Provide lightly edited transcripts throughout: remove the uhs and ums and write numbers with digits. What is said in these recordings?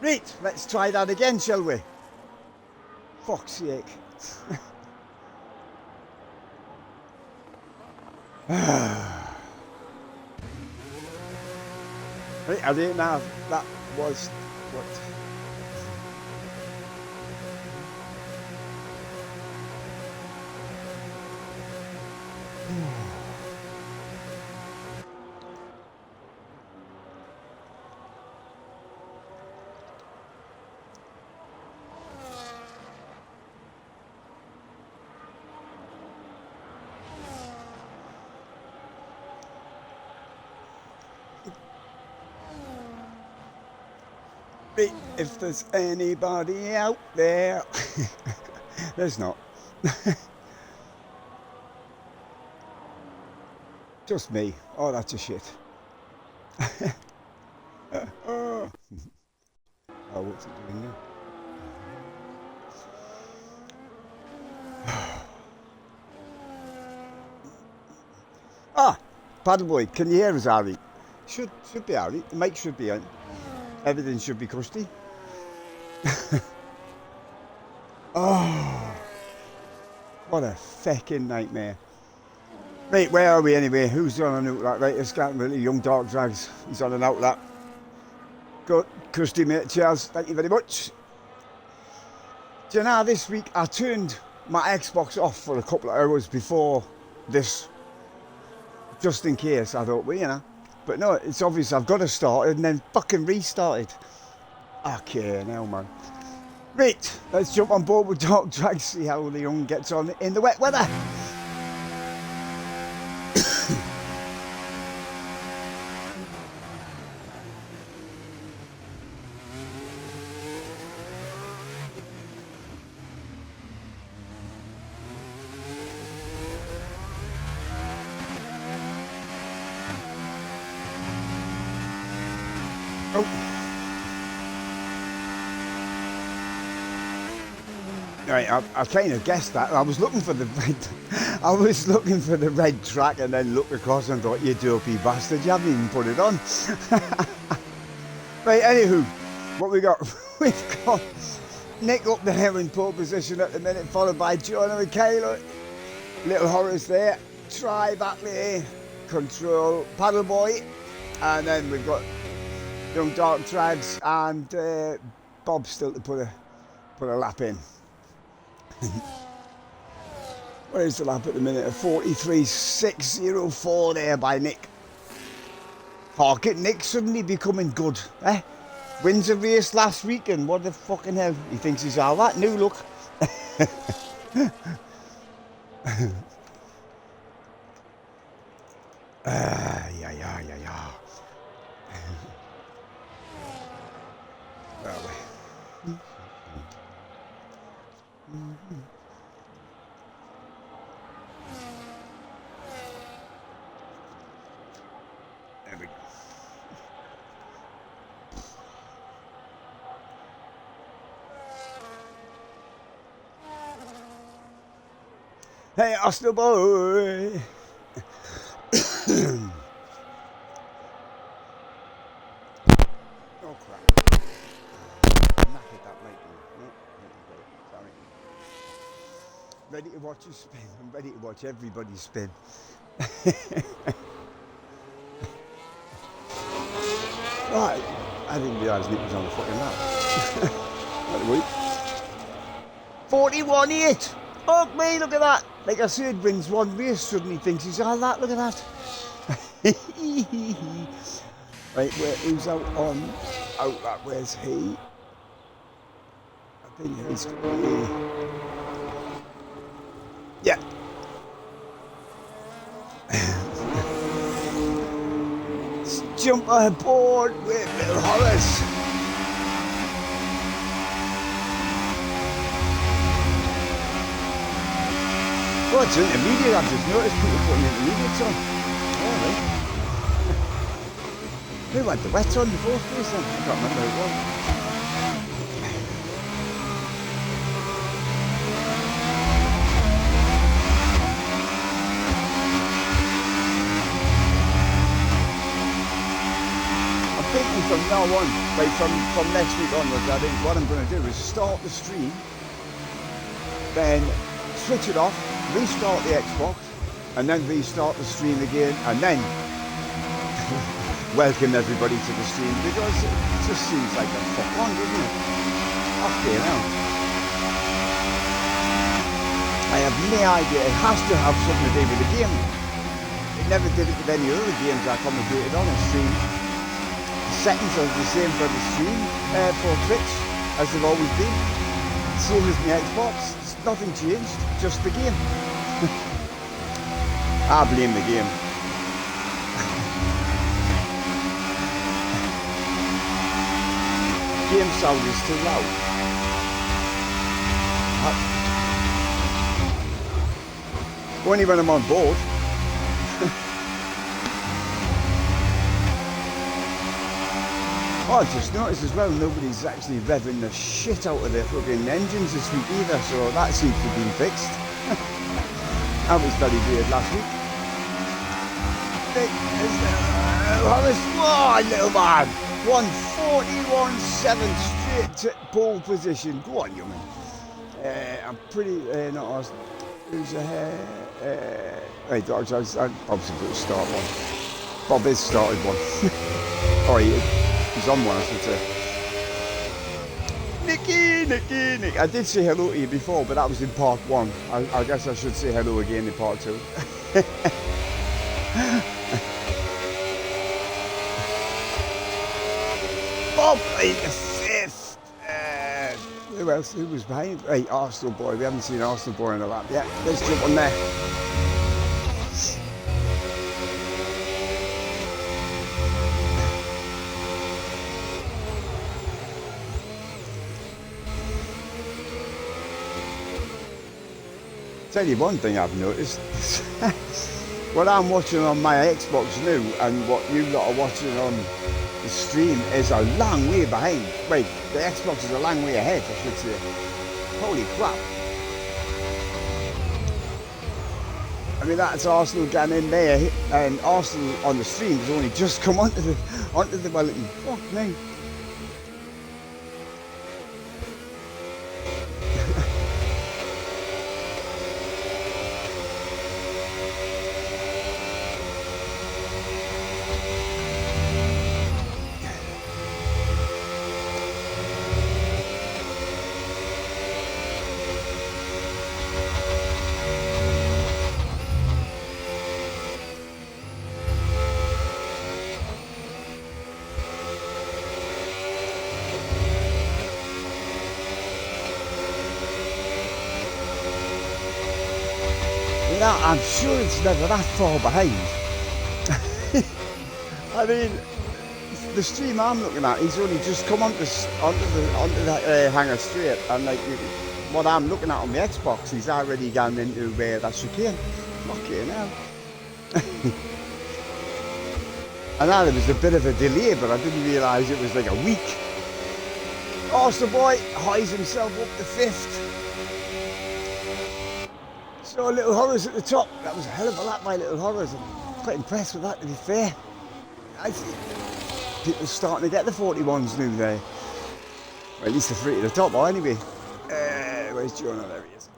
Right, let's try that again, shall we? Fuck's sake. Right, I don't know if that was what. Right, if there's anybody out there, there's not. Just me. Oh, that's a shit. Oh, what's it doing now? Ah, Paddleboy, can you hear us, Harry? Should be Harry. The mic should be on. Everything should be cushy. Oh, what a fucking nightmare. Right, where are we anyway? Who's on an outlet? Right, it's got really young dark drags. He's on an outlet. Good, cushy mate, cheers. Thank you very much. Do you know, this week I turned my Xbox off for a couple of hours before this, just in case. I thought, well, you know. But no, it's obvious I've got to start it and then fucking restart it. Okay, now, man. Right, let's jump on board with Dark Drag, see how the young gets on in the wet weather. Right, I kind of guessed that. I was looking for the red. I was looking for the red track, and then looked across and thought, "You dopey bastard! You haven't even put it on." Right, anywho, what we got? We've got Nick up there in pole position at the minute, followed by John and Michaela. Little Horace there. Try back there. Control Paddleboy, and then we've got young Dark Drags and Bob still to put a lap in. What is the lap at the minute? A 43.604 there by Nick. Harkin, Nick suddenly becoming good, eh? Wins a race last week and what the fucking hell? He thinks he's all that new look. Yeah. Where are we? There we go. Hey, Arsenal boy. Oh crap. Knackered that lightning. No, sorry. Ready to watch you spin. I'm ready to watch everybody spin. Right. I didn't realise Nick was on the fucking lap. Wait. 41.8. Oh me, look at that. Like I said, wins one race, suddenly thinks he's all that. Look at that. Right, who's out on outlet? Where's he? I think he's yeah. Let's jump aboard with Bill Horace. Oh, it's intermediate. I've just noticed people putting intermediates on. Oh, right. Who had the wets on before this then? I can't remember who it was. thinking from now on, like from next week onwards, I think what I'm going to do is start the stream, then switch it off, restart the Xbox, and then restart the stream again, and then welcome everybody to the stream, because it just seems like a fuck on, doesn't it? Okay, now. I have no idea. It has to have something to do with the game. It never did it with any other games I commentated on a stream. The settings are the same for the stream, for Twitch, as they've always been. Same as my Xbox. It's nothing changed, just the game. I blame the game. Game sound is too loud. Only when I'm on board. Oh, I've just noticed as well, nobody's actually revving the shit out of their fucking engines this week either, so that seems to have been fixed. That was very weird last week. Oh, little man! 141.7 straight to pole position. Go on, young'un. I'm pretty, not awesome. Who's ahead? Hey, dogs, I'm obviously going to start one. Bob has started one. Oh, he's on one, I should say. Nicky. I did say hello to you before, but that was in part one. I guess I should say hello again in part two. Bob, the fifth. Who else? Who was behind? Hey, Arsenal boy. We haven't seen Arsenal boy in a lap yet. Let's jump on there. Tell you one thing I've noticed. What I'm watching on my Xbox new and what you lot are watching on the stream is a long way behind. Wait, the Xbox is a long way ahead, I should say. Holy crap. I mean, that's Arsenal getting in there, and Arsenal on the stream has only just come onto the Wellington. Fuck me. I'm sure it's never that far behind. I mean, the stream I'm looking at, he's only just come onto that hangar straight, and like what I'm looking at on the Xbox, he's already gone into that chicane. Fucking hell. I know there was a bit of a delay, but I didn't realise it was like a week. Arsenal boy highs himself up to fifth. So Little Horrors at the top. That was a hell of a lap by Little Horrors. I'm quite impressed with that, to be fair. I think people are starting to get the 41s new there. Well, at least the three at the top are anyway. Where's Jonah? There he is.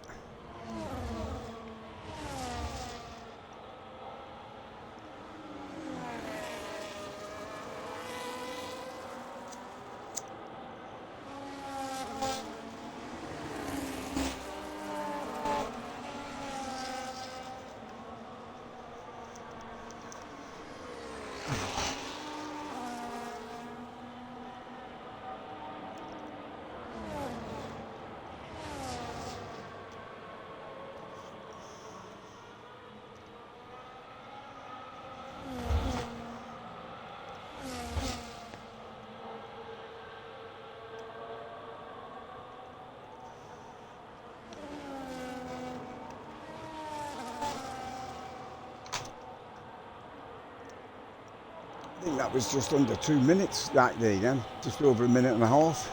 I think that was just under 2 minutes right there then, just over a minute and a half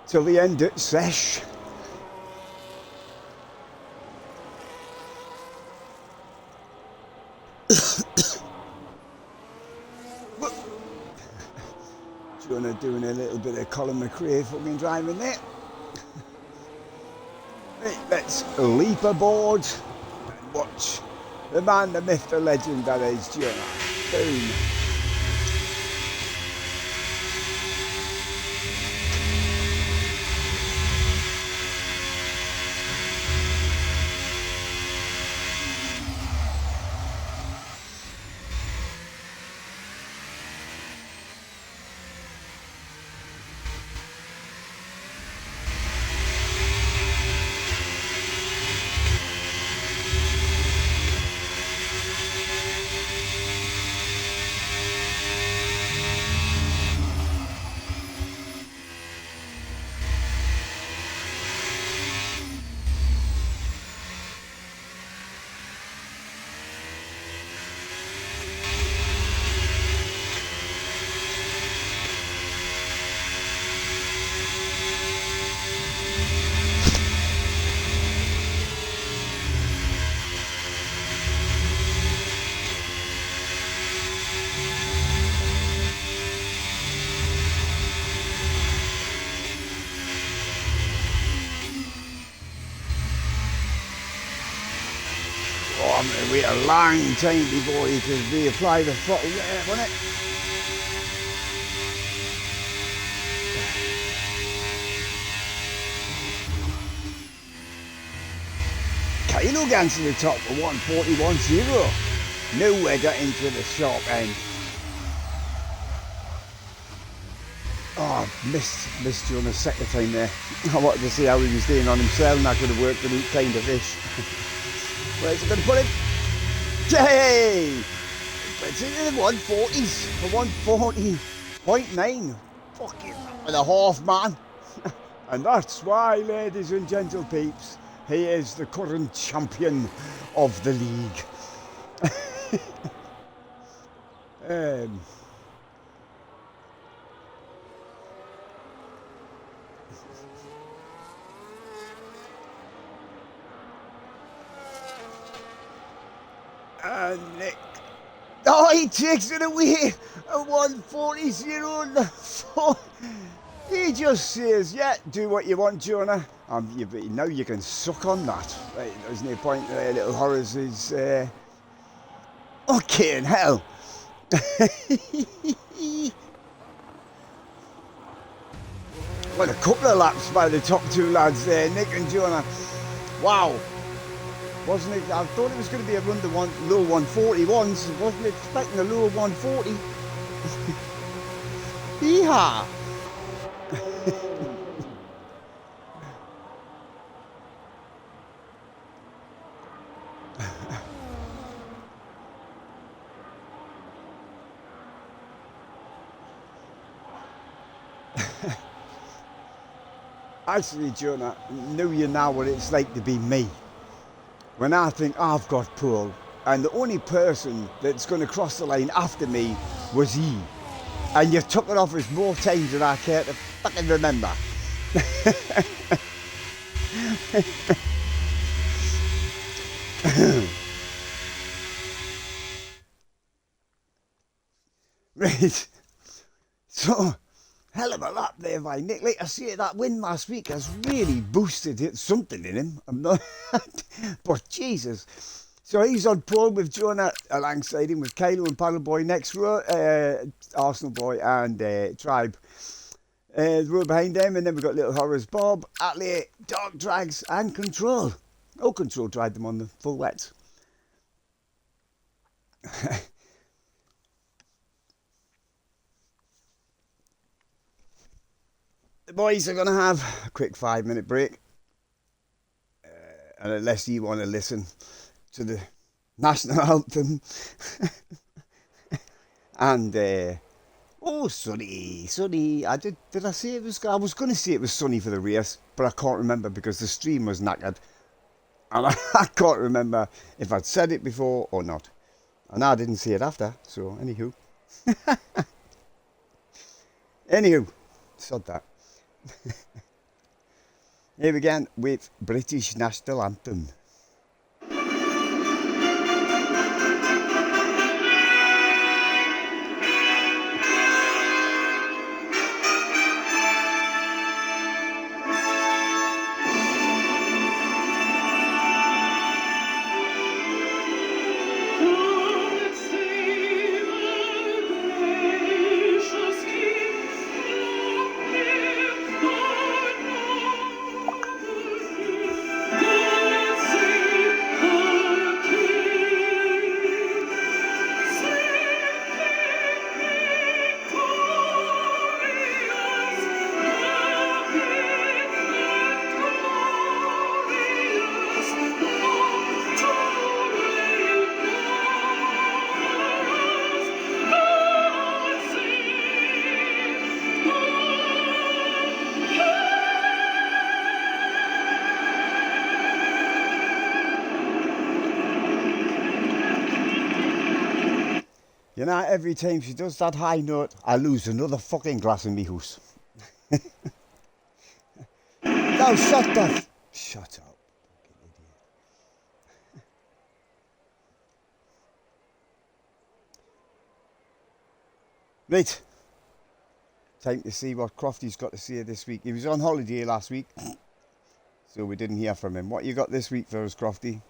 till the end at sesh. doing a little bit of Colin McRae fucking driving there. Right, let's leap aboard and watch the man, the myth, the legend that is Jonah. Boom. Oh, I'm going to wait a long time before he can reapply the throttle there, won't it? Kilo gets to the top for 141.0. Nowhere got into the sharp end. Oh, missed you on the second time there. I wanted to see how he was doing on himself, and I could have worked the route kind of fish. Where's it going to put him? Yay! It's into the 140s for 140.9. Fucking and a half, man. And that's why, ladies and gentle peeps, he is the current champion of the league. And Nick, oh, he takes it away at 140.0. He just says, yeah, do what you want, Jonah. Now you can suck on that. Right, there's no point there, little Horace is, okay in hell. Well, a couple of laps by the top two lads there, Nick and Jonah. Wow. Wasn't it? I thought it was going to be around the low 141s. Wasn't expecting a low 140. Yeehaw! Actually, Jonah, know you now what it's like to be me. When I think I've got pole, and the only person that's going to cross the line after me was he. And you took it off us more times than I care to fucking remember. Right. So, hell of a lap there by Nick. Like I say, that win last week has really boosted it, something in him. I'm not, but Jesus. So he's on pole with Jonah alongside him with Kylo and Paddleboy next row, Arsenal Boy and Tribe. The row behind them, and then we've got Little Horrors, Bob, Atlee, Dark Drags, and Control. Oh, Control tried them on the full wet. The boys are going to have a quick 5-minute break. And unless you want to listen to the national anthem. And, oh, sunny. Did I say it was, I was going to say it was sunny for the race, but I can't remember because the stream was knackered. And I can't remember if I'd said it before or not. And I didn't see it after, so anywho. Anywho, sod that. Here we begin with British National Anthem. know, every time she does that high note, I lose another fucking glass in me house. No, shut up. Right. Time to see what Crofty's got to say this week. He was on holiday last week, so we didn't hear from him. What you got this week for us, Crofty?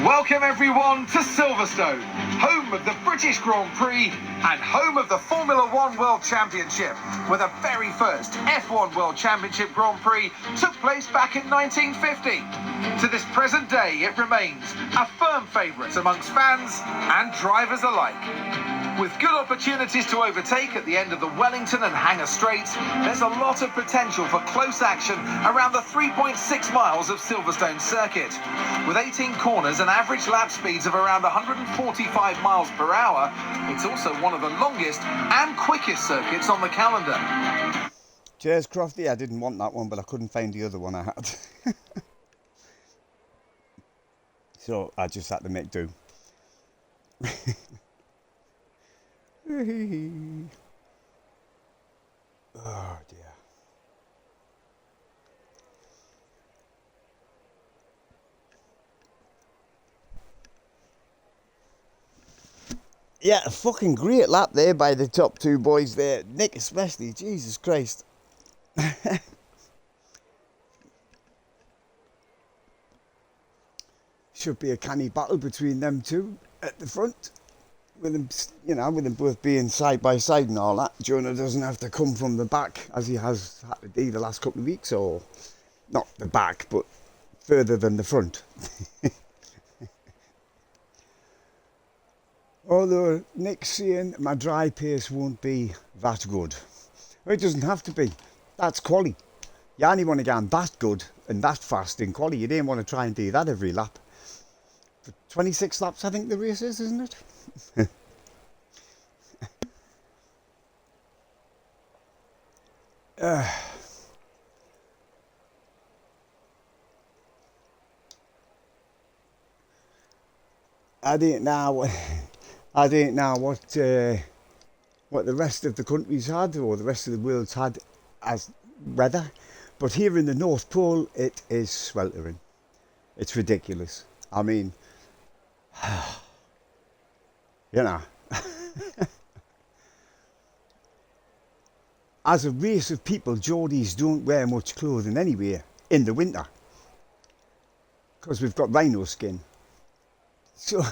Welcome everyone to Silverstone, home of the British Grand Prix and home of the Formula One World Championship, where the very first F1 World Championship Grand Prix took place back in 1950. To this present day, it remains a firm favourite amongst fans and drivers alike. With good opportunities to overtake at the end of the Wellington and Hangar Straights, there's a lot of potential for close action around the 3.6 miles of Silverstone circuit. With 18 corners and average lap speeds of around 145 miles per hour, it's also one of the longest and quickest circuits on the calendar. Cheers, Crofty. I didn't want that one, but I couldn't find the other one I had. So I just had to make do. Oh dear. Yeah, a fucking great lap there by the top two boys there. Nick especially, Jesus Christ. Should be a canny battle between them two at the front. With them, you know, with them both being side by side and all that. Jonah doesn't have to come from the back as he has had to do the last couple of weeks, or not the back, but further than the front. Although Nick's saying my dry pace won't be that good. Well, it doesn't have to be. That's quali. You only want to get that good and that fast in quali. You don't want to try and do that every lap. For 26 laps, I think the race is, isn't it? I don't know what the rest of the countries had or the rest of the world's had as weather, but here in the North Pole it is sweltering. It's ridiculous. I mean, you know, as a race of people, Geordies don't wear much clothing anyway in the winter because we've got rhino skin. So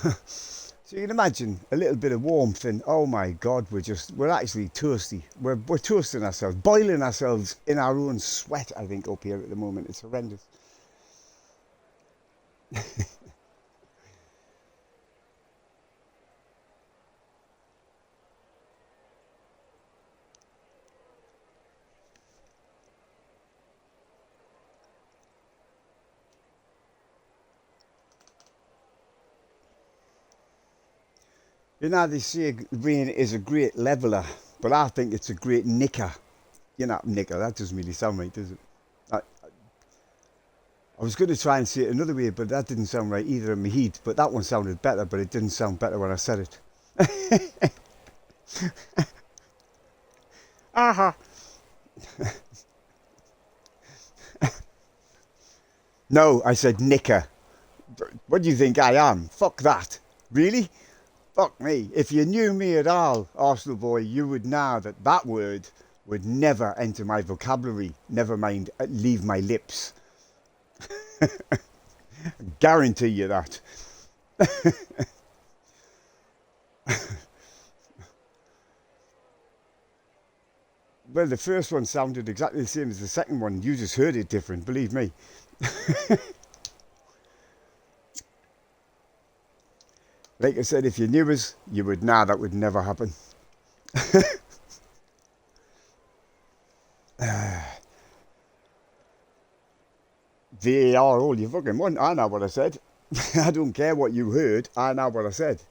you can imagine a little bit of warmth and oh my God, we're actually thirsty. We're toasting ourselves, boiling ourselves in our own sweat, I think, up here at the moment. It's horrendous. You know, they say rain is a great leveller, but I think it's a great nicker. You know, nicker, that doesn't really sound right, does it? I was going to try and say it another way, but that didn't sound right either in my heat. But that one sounded better, but it didn't sound better when I said it. Aha! No, I said nicker. What do you think I am? Fuck that. Really? Fuck me. If you knew me at all, Arsenal boy, you would know that that word would never enter my vocabulary, never mind leave my lips. Guarantee you that. Well, the first one sounded exactly the same as the second one. You just heard it different, believe me. Like I said, if you knew us, you would know that would never happen. VAR all you fucking want. I know what I said. I don't care what you heard. I know what I said.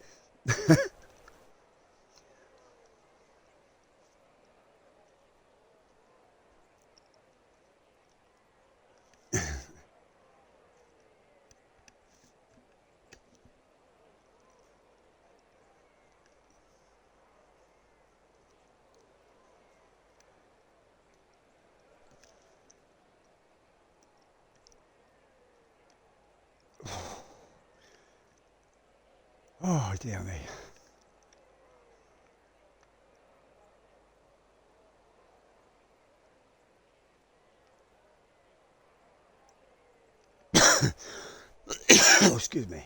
Oh, dear me. Oh, excuse me.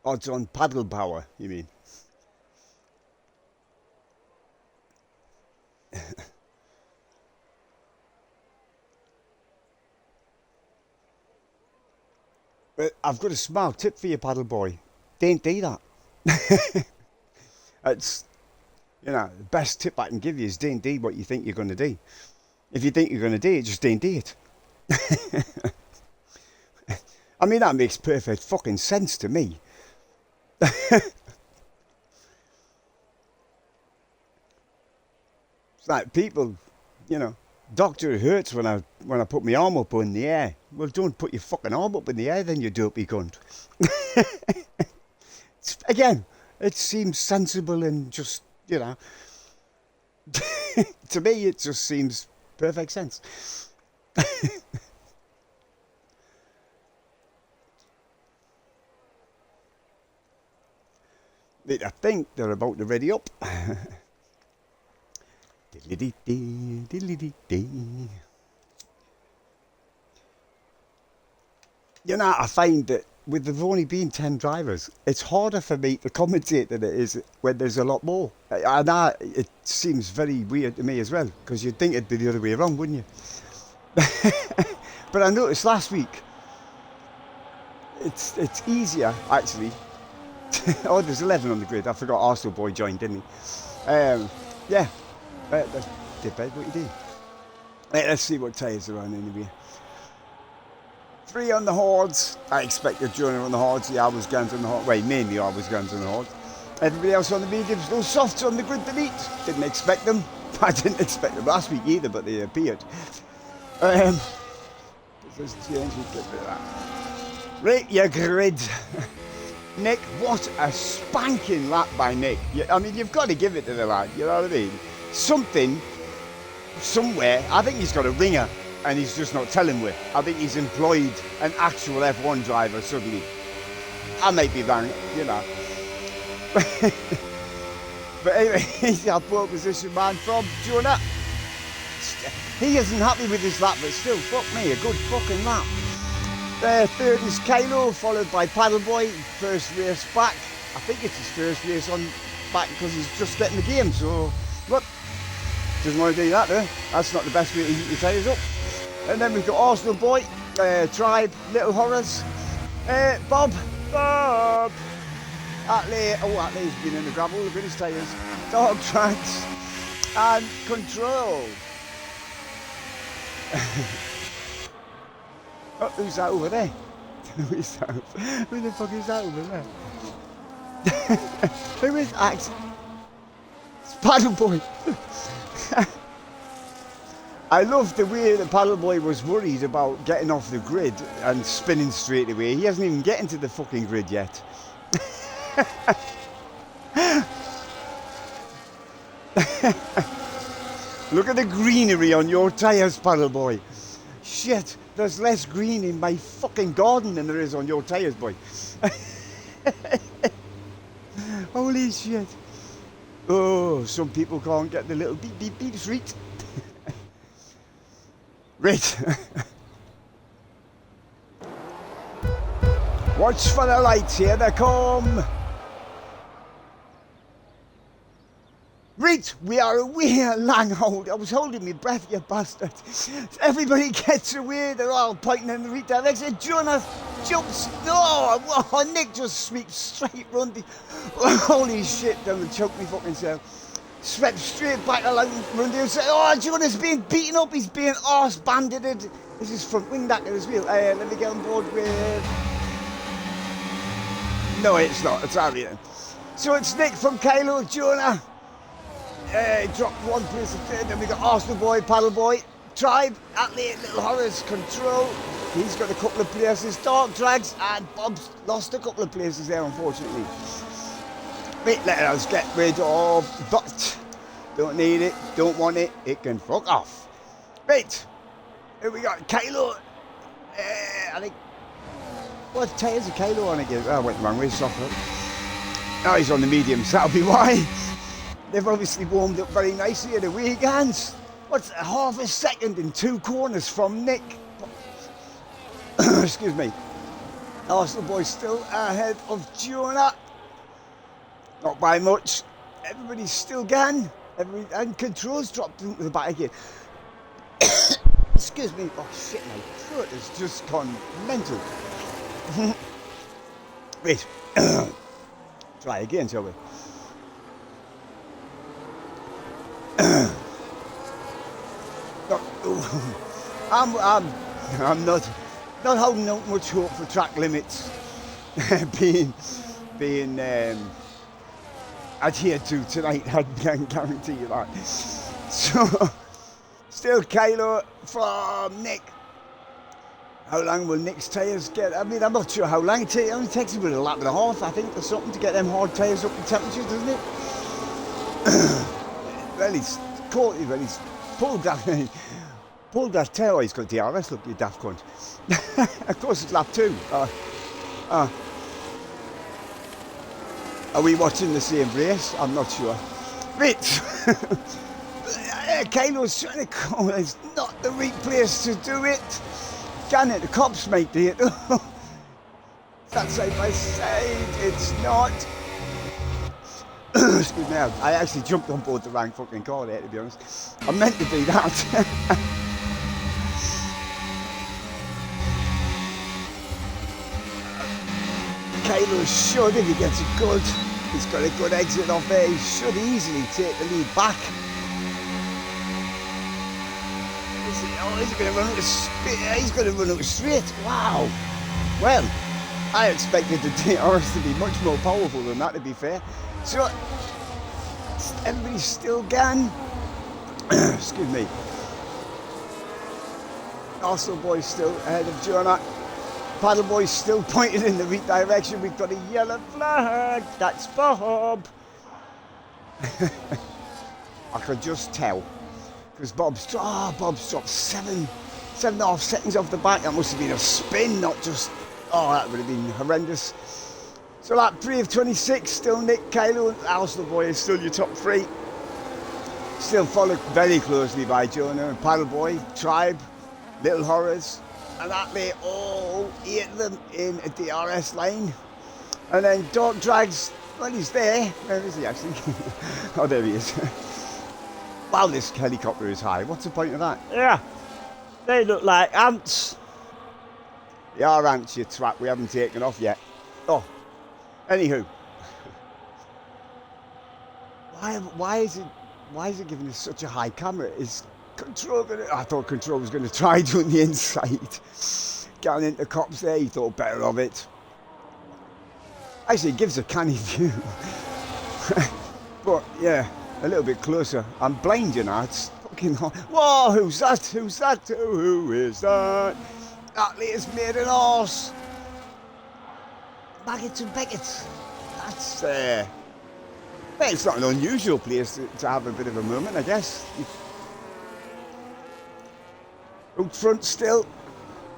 Odds on paddle power, you mean? But I've got a smart tip for you, paddle boy. Don't do that. It's, you know, the best tip I can give you is don't do what you think you're going to do. If you think you're going to do it, just don't do it. I mean, that makes perfect fucking sense to me. It's like people, you know, doctor, it hurts when I put my arm up in the air. Well, don't put your fucking arm up in the air then, you dopey cunt. Again, it seems sensible and just, you know, to me it just seems perfect sense. I think they're about to ready up. You know, I find that with there only being 10 drivers, it's harder for me to commentate than it is when there's a lot more. And it seems very weird to me as well, because you'd think it'd be the other way around, wouldn't you? But I noticed last week, it's easier, actually. Oh, there's 11 on the grid. I forgot Arsenal boy joined, didn't he? Yeah. That's what you do. Let's see what tyres are on anyway. 3 on the Hordes. I expected Jonah on the Hordes. The Albers guns on the Hordes. Well, mainly Albers guns on the Hordes. Everybody else on the mediums. No softs on the grid to meet. Didn't expect them. I didn't expect them last week either, but they appeared. Let's change a bit of that. Right, your grid. Nick, what a spanking lap by Nick. I mean, you've got to give it to the lad, you know what I mean? Something, somewhere, I think he's got a ringer and he's just not telling where. I think he's employed an actual F1 driver suddenly. I might be wrong, you know. But anyway, he's our pole position man from Jonah. He isn't happy with his lap, but still, fuck me, a good fucking lap. Third is Kylo, followed by Paddleboy. First race back. I think it's his first race on back because he's just getting the game. So, look, doesn't want to do that though. That's not the best way to heat your tyres up. And then we've got Arsenal Boy, Tribe, Little Horrors, Bob. Atlee's been in the gravel. Look at his tyres. Dog Tracks and Control. Oh, who's that over there? Who the fuck is that over there? Who is Axe? It's Paddleboy. I love the way the Paddleboy was worried about getting off the grid and spinning straight away. He hasn't even getting to the fucking grid yet. Look at the greenery on your tyres, Paddleboy. Shit. There's less green in my fucking garden than there is on your tyres, boy. Holy shit. Oh, some people can't get the little beep beep beeps right. Right. Watch for the lights, here they come. Right, we are away, Langhold. I was holding my breath, you bastard. Everybody gets away, they're all pointing in the right direction. Jonah jumps, no, Nick just sweeps straight round the, holy shit, down and choked me fucking self. Swept straight back along round the outside. Oh, Jonah's being beaten up, he's being arse-bandited. This is front wing back as well. Let me get on board with... No, it's not, it's Arian. So it's Nick from Kylo, Jonah. Dropped one place to third, then we got Arsenal Boy, Paddle Boy, Tribe, Atlee, Little Horrors, Control, He's got a couple of places. Dark Drags and Bob's lost a couple of places there, unfortunately. Right, let us get rid of that. Don't need it, don't want it, it can fuck off. Right, here we got Kylo. I think. What tyres are Kylo on again? Oh, I went the wrong way, softer. Now he's on the mediums, that'll be why. They've obviously warmed up very nicely at the weekends. What's half a second in 2 corners from Nick? Excuse me. Arsenal boys still ahead of Jonah. Not by much. Everybody's still gone. And controls dropped into the back again. Excuse me. Oh shit, my throat has just gone mental. Wait. Try again, shall we? I'm not holding out much hope for track limits being adhered to tonight. I can guarantee you that. So, still Kylo from Nick. How long will Nick's tyres get? I mean, I'm not sure how long it takes. It only takes about a lap and a half, I think, or something to get them hard tyres up to temperature, doesn't it? Well, he's caught it, but he's pulled that tyre. Oh, he's got DRS, look, you daft cunt. Of course, it's lap 2. Are we watching the same race? I'm not sure. Right. Kylo's trying to call. It's not the right place to do it. Can it? The cops might do it. That's side by side. It's not. Excuse me. I actually jumped on board the wrong fucking car there, to be honest. I meant to do that. Kylo should, if he gets it good, he's got a good exit off there, he should easily take the lead back. He's going to run out of speed. He's going to run out of straight. Wow. Well, I expected the DRS to be much more powerful than that, to be fair. So, everybody's still gone. Excuse me. Arsenal boys still ahead of Jonah. Paddle boys still pointed in the right direction. We've got a yellow flag. That's Bob. I could just tell. Because Bob's dropped 7.5 seconds off the back. That must have been a spin, not just... Oh, that would have been horrendous. So lap 3 of 26, still Nick, Kylo, and Arsenal boy is still your top 3. Still followed very closely by Jonah and Paddle Boy, Tribe, Little Horrors, and that lay all 8 of them in a DRS lane. And then Dark Drags, well, he's there. Where is he actually? Oh, there he is. Wow, this helicopter is high. What's the point of that? Yeah, they look like ants. They are ants, you twat. We haven't taken off yet. Oh, anywho. Why is it giving us such a high camera? Is Control gonna... I thought Control was going to try doing the inside. Getting into cops there, he thought better of it. Actually, it gives a canny view. But, yeah. A little bit closer. I'm blind, you know. It's fucking hot. Whoa, who's that? Who's that? Who is that? That has made an arse. Maggots and Beckett's. That's well, it's not an unusual place to have a bit of a moment, I guess. Out front still.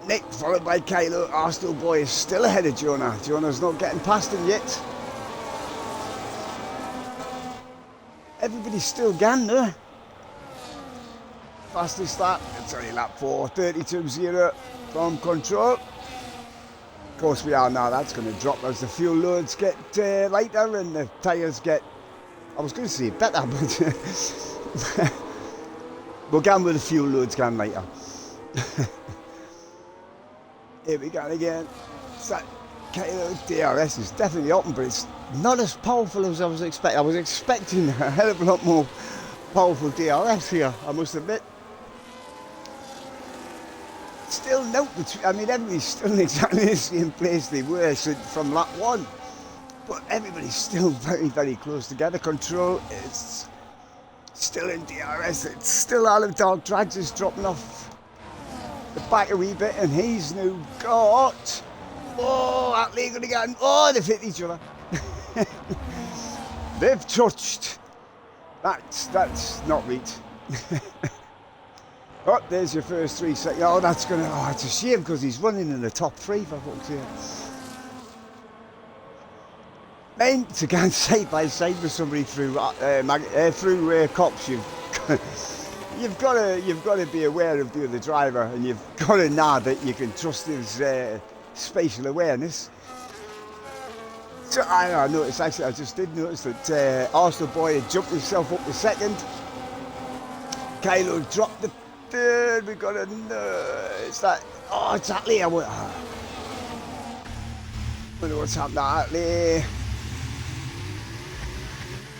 Nick followed by Kylo. Arsenal boy is still ahead of Jonah. Jonah's not getting past him yet. Everybody's still gone there. Fastest lap, it's only lap 4, 32.0 from Control. Of course we are now, that's going to drop as the fuel loads get lighter and the tyres get, I was going to say better, but we'll go with the fuel loads going later. Here we go again. DRS is definitely open, but it's not as powerful as I was expecting. I was expecting a hell of a lot more powerful DRS here, I must admit. Still no, I mean, everybody's still in exactly the same place they were from lap 1. But everybody's still very, very close together. Control is still in DRS. It's still all of Dark Drags is dropping off. back a wee bit, and he's now got. Oh, that leg again. Oh, they've hit each other. They've touched. That's not right. Oh, there's your first 3 seconds. Oh, that's gonna. Oh, it's a shame because he's running in the top 3 for folks here. Meant to go side by side with somebody through cops. You've got to be aware of the other driver, and you've got to know that you can trust his spatial awareness. So I noticed, actually, I just did notice that Arsenal boy had jumped himself up the second. Kylo dropped the third. We got a it's that. Oh, it's Atlee. I wonder what's happened to Atlee.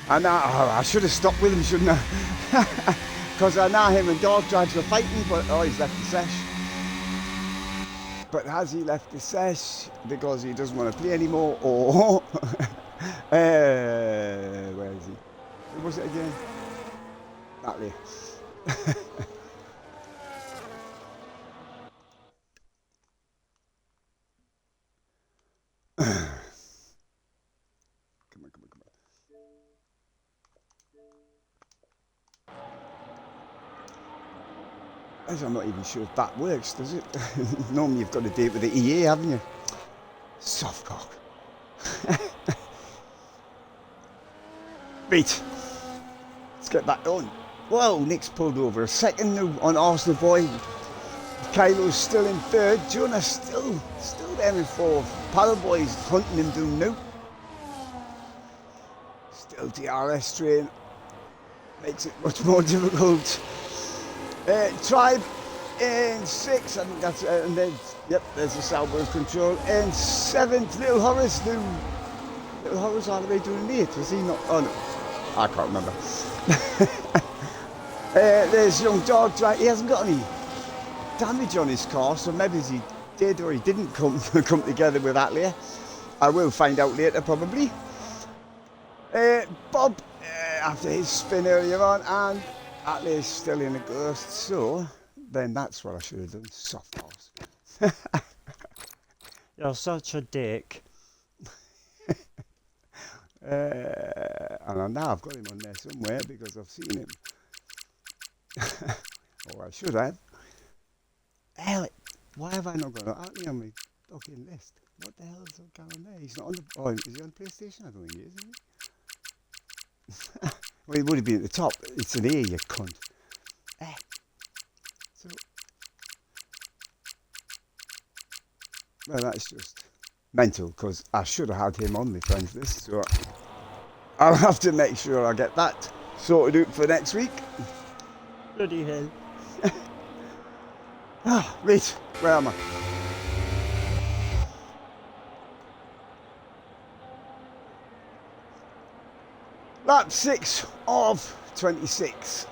And I should have stopped with him, shouldn't I? Because I know him and Dog Drags were fighting, but he's left the sesh. But has he left the sesh because he doesn't want to play anymore, or where is he? Who was it again? Atlee. I'm not even sure if that works, does it? Normally you've got to do it with the EA, haven't you? Softcock. Right. Let's get that on. Whoa, Nick's pulled over a second now on Arsenal boy. Kylo's still in third. Jonah's still there in fourth. Paddle boy's hunting him down now. Still DRS train. Makes it much more difficult. Tribe in 6, I think that's and then yep, there's the Salberg control. In 7th, Little Horace. Little Horace all the way doing 8th, was he not? Oh no, I can't remember. There's Young Dog Drag. He hasn't got any damage on his car, so maybe he did or he didn't come together with Atlee. I will find out later probably. Bob after his spin earlier on, and Atlee is still in a ghost, so then that's what I should have done. Soft horse. You're such a dick. And now I've got him on there somewhere because I've seen him. Or I should have. Hell, why have I not got Atlee on my fucking list? What the hell is going on there? He's not on the. Oh, is he on PlayStation? I don't think he is, he? Well, he would have been at the top. It's an A, you cunt. So, well, that's just mental, because I should have had him on my friends list, so I'll have to make sure I get that sorted out for next week. Bloody hell. Right, where am I? Lap 6 of 26.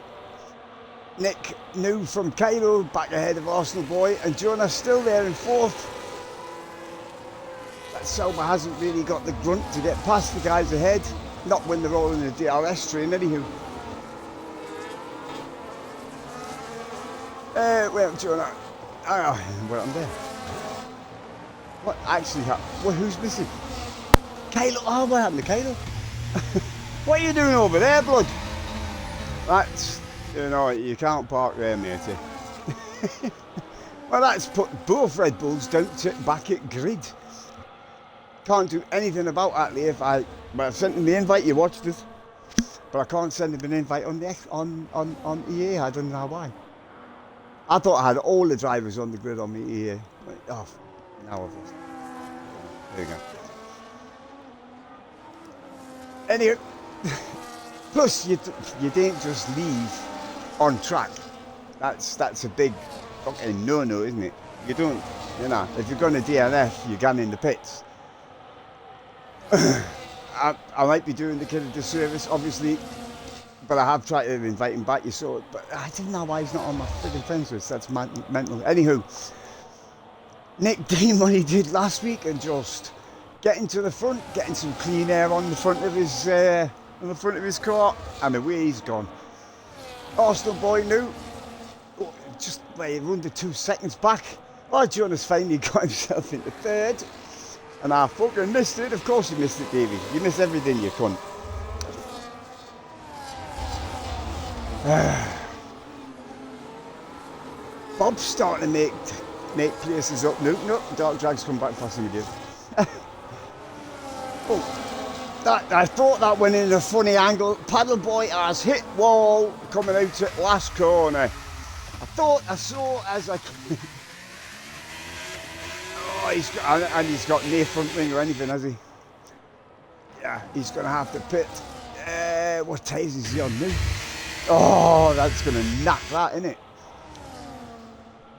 Nick new from Cairo, back ahead of Arsenal boy, and Jonah still there in 4th. That Selma hasn't really got the grunt to get past the guys ahead, not when they're all in the DRS train anyhow. Well, Jonah, well, I'm there. What actually happened? Well, who's missing? Cairo, oh, what happened to Cairo? What are you doing over there, blood? That's, you can't park there, matey. Well, that's put both Red Bulls down to back at grid. Can't do anything about Atlee well, I've sent him the invite, you watched it. But I can't send him an invite on EA, I don't know why. I thought I had all the drivers on the grid on the EA. Oh, now I've lost. There you go. Anyway. Plus, you don't just leave on track. That's a big fucking no-no, isn't it? You don't, if you're going to DNF, you're going in the pits. I might be doing the kid a disservice, obviously, but I have tried to invite him back, you saw it, but I didn't know why he's not on my friggin' friends list. That's mental. Anywho, Nick Dean what he did last week and just getting to the front, getting some clean air on the front of his car, and away he's gone. Arsenal boy new, just well, he run the 2 seconds back. Oh, Jonas finally got himself into third. And I fucking missed it. Of course you missed it, Davey. You miss everything, you cunt. Bob's starting to make places up. No, Dark Drag's come back faster with you. Oh, I thought that went in a funny angle. Paddleboy has hit wall coming out at last corner. I thought I saw as I... Oh, he's got no front wing or anything, has he? Yeah, he's going to have to pit. What tyres is he on now? Oh, that's going to knock that, isn't it?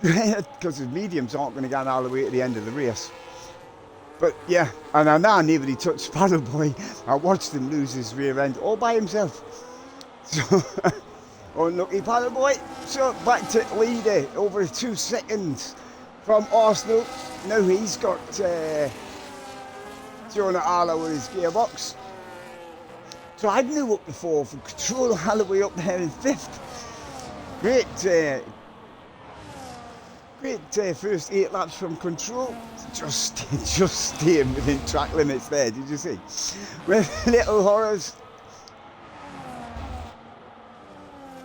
Because his mediums aren't going to get all the way to the end of the race. But yeah, and I now nobody touched Paddleboy. I watched him lose his rear end all by himself. So, unlucky Paddleboy. So back to leader over 2 seconds from Arsenal. Now he's got Jonah Arlo with his gearbox. So I knew up before for Control Holloway up there in 5th. Great first 8 laps from Control. Just staying within track limits there, did you see? With Little Horrors.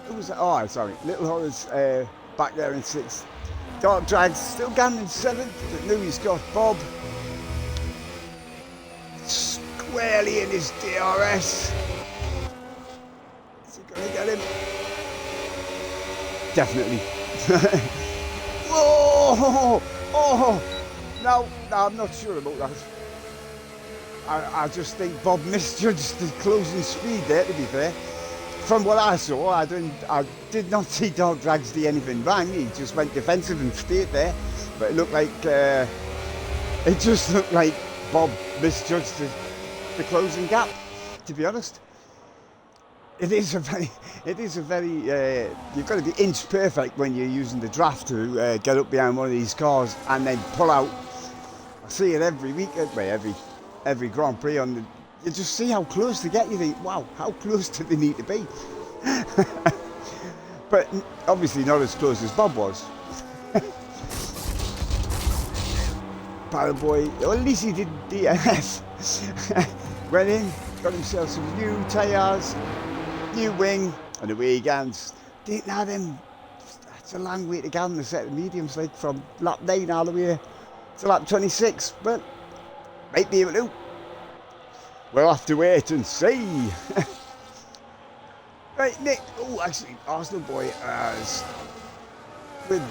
Who was that? Oh, sorry. Little Horrors back there in 6th. Dark Drag's still going in 7th, but now he's got Bob squarely in his DRS. Is he going to get him? Definitely. Whoa! Oh! No, I'm not sure about that. I just think Bob misjudged the closing speed there, to be fair. From what I saw, I did not see Dark Drags do anything wrong. He just went defensive and stayed there. But it looked like Bob misjudged the closing gap, to be honest. It is a very, you've got to be inch perfect when you're using the draft to get up behind one of these cars and then pull out. I see it every weekend, every Grand Prix on the, you just see how close they get. You think, wow, how close do they need to be? But obviously not as close as Bob was. Paddleboy, well, at least he did DNF. Went in, got himself some new tyres, new wing, and away he goes. Now then, that's a long way to go on the set of mediums, like from lap 9 all the way to lap 26, but might be able to. We'll have to wait and see. Right, Nick. Oh, actually, Arsenal boy has with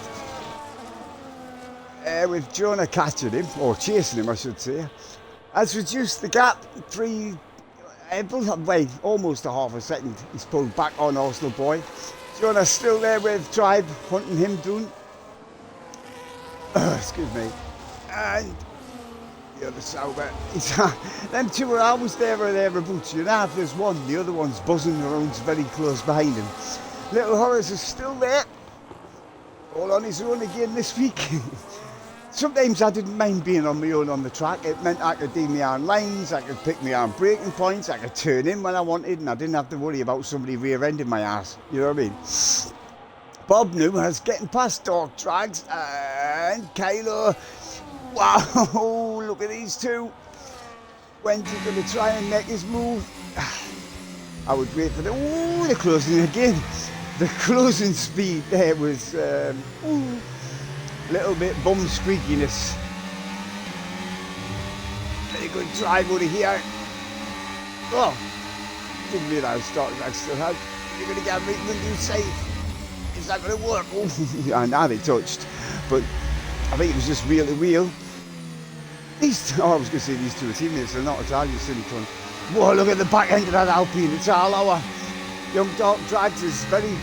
Jonah catching him, or chasing him, I should say, has reduced the gap almost a half a second. He's pulled back on Arsenal boy. Jonah's still there with Tribe hunting him down. Excuse me. And the other Sauber. Them two are always there or thereabouts. You know, if there's one, the other one's buzzing around very close behind him. Little Horace is still there. All on his own again this week. Sometimes I didn't mind being on my own on the track. It meant I could do my own lines, I could pick my own braking points, I could turn in when I wanted, and I didn't have to worry about somebody rear-ending my ass. You know what I mean? Bob Newman is getting past Dark Drags, and Kylo. Wow, look at these two. When's he going to try and make his move? I would wait for the closing again. The closing speed there was little bit bum squeakiness. Very good drive over here. Oh, didn't realise Dark Drag still had. You're going to get me when you safe. Is that going to work? Oh, yeah, now they touched, but I think it was just wheel to wheel. I was going to say these two are teammates, they're not at all, you silly cunt. Whoa, look at the back end of that Alpine, it's all our. Young Dark Drags is very,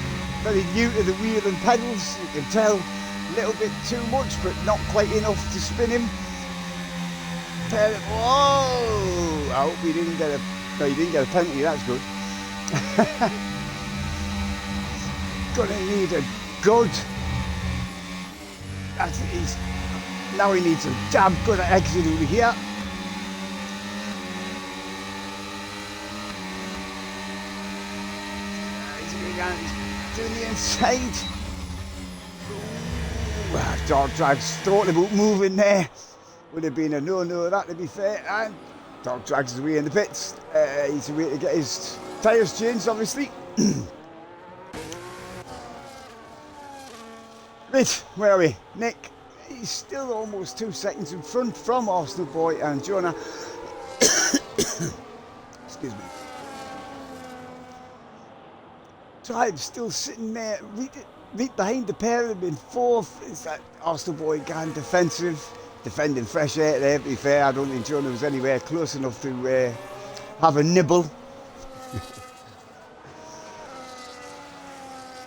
very new to the wheel and pedals, you can tell. A little bit too much, but not quite enough to spin him. Whoa! I hope he didn't get a penalty, that's good. Gonna need a good. That's it. Now he needs a damn good exit over here. He's doing the inside. Well, Dog Drag's thought about moving there. Would have been a no-no that, to be fair. And Dog Drag's away in the pits. He's away to get his tyres changed, obviously. Right, where are we? Nick, he's still almost 2 seconds in front from Arsenal Boy and Jonah. Excuse me. Tribe still sitting there, right behind the pair of them in fourth. Is that Arsenal Boy gone defensive, defending fresh air there, to be fair. I don't think Jonah was anywhere close enough to have a nibble.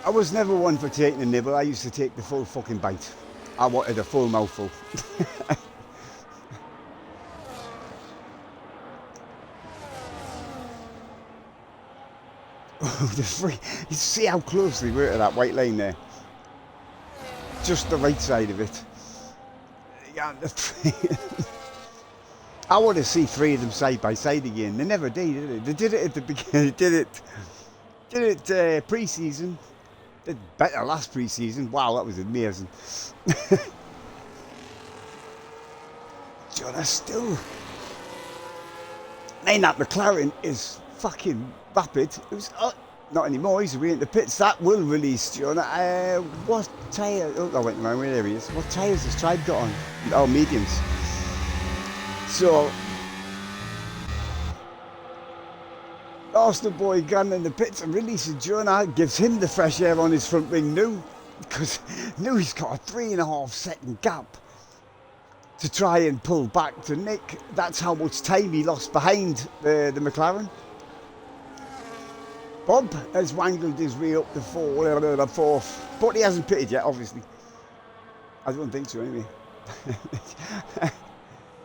I was never one for taking a nibble. I used to take the full fucking bite. I wanted a full mouthful. You see how close they were to that white line there? Just the right side of it. I want to see 3 of them side by side again. They never did they? They did it at the beginning. Did it pre-season. Did better last pre-season. Wow, that was amazing. Jonah still. Man, that McLaren is fucking rapid. It was not anymore. He's away in the pits. That will release Jonah. What tyre? Oh, I went the wrong way. There he is. What tyres has Tribe got on? Oh, mediums. So Arsenal Boy gun in the pits and releasing Jonah, gives him the fresh air on his front wing now, because now he's got a 3.5 second gap to try and pull back to Nick. That's how much time he lost behind the McLaren. Bob has wangled his way up the fourth, but he hasn't pitted yet, obviously. I don't think so, anyway.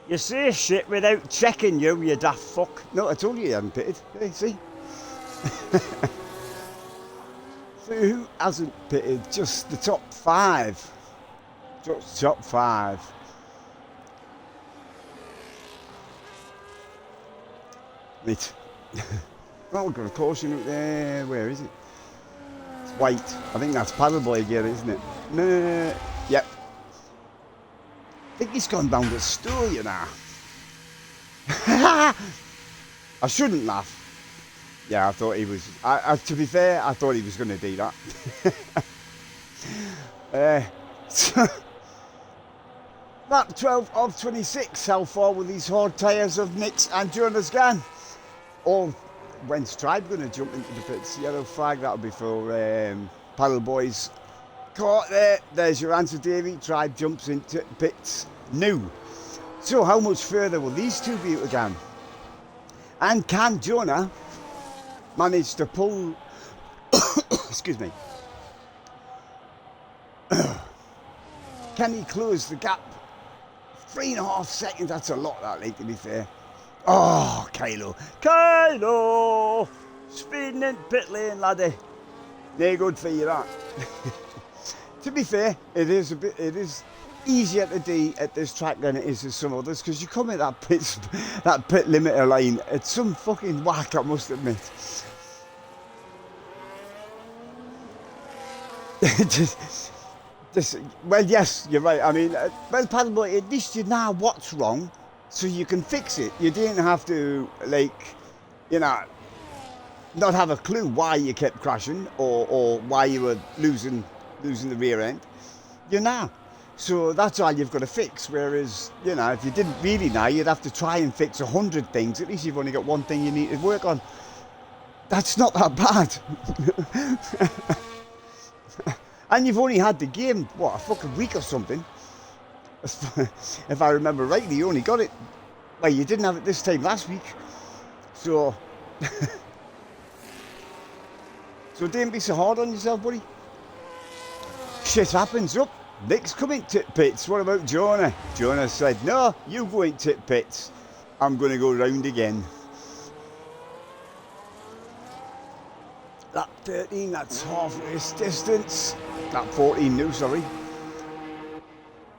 You say shit without checking, you daft fuck. No, I told you he hadn't pitted. Hey, see? So who hasn't pitted? Just the top 5. Just top 5. Right. Well, we've got a caution out there. Where is it? It's white. I think that's Paddleboy again, isn't it? No. Yep. I think he's gone down the stool, you know. I shouldn't laugh. Yeah, I thought he was. To be fair, I thought he was going to do that. So, lap 12 of 26. How far will these hard tyres of Nick's and Jonah's gone? Or when's Tribe going to jump into the pits? Yellow flag, that'll be for Paddle Boys. Caught there. There's your answer, Davey. Tribe jumps into pits new. So how much further will these two be out again? And can Jonah manage to pull excuse me, can he close the gap? 3.5 seconds, that's a lot, that, like, to be fair. Oh, Kylo, speeding in pit lane, laddie. No good for you, that. To be fair, it is easier to do at this track than it is at some others, because you come at that pit limiter line, it's some fucking whack, I must admit. Well, yes, you're right. I mean, well, Paddleboy, at least you know what's wrong, so you can fix it. You didn't have to, like, you know, not have a clue why you kept crashing or why you were losing the rear end. You know. So that's all you've got to fix. Whereas, you know, if you didn't really know, you'd have to try and fix 100 things. At least you've only got one thing you need to work on. That's not that bad. And you've only had the game, what, a fucking week or something? If I remember rightly, you only got it. Well, you didn't have it this time last week. So, so don't be so hard on yourself, buddy. Shit happens. Up. Nick's coming to pits. What about Jonah? Jonah said, no, you go into pits. I'm going to go round again. Lap 13, that's half race distance. Lap 14 now, sorry.